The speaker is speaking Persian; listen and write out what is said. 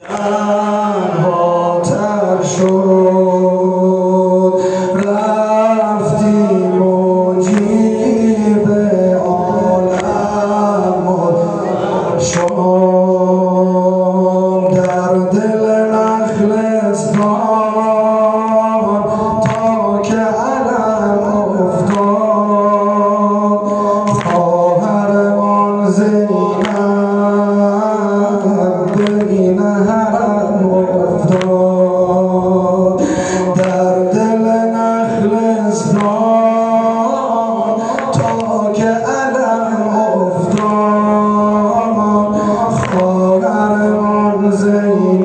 تر شد رفتیم و جیب عالم شد در دل نخلستان تا که علم افتاد خواهرمان زینب بین حرم افتاد در دل نخلستان تا که علم افتاد خواهرمان زینب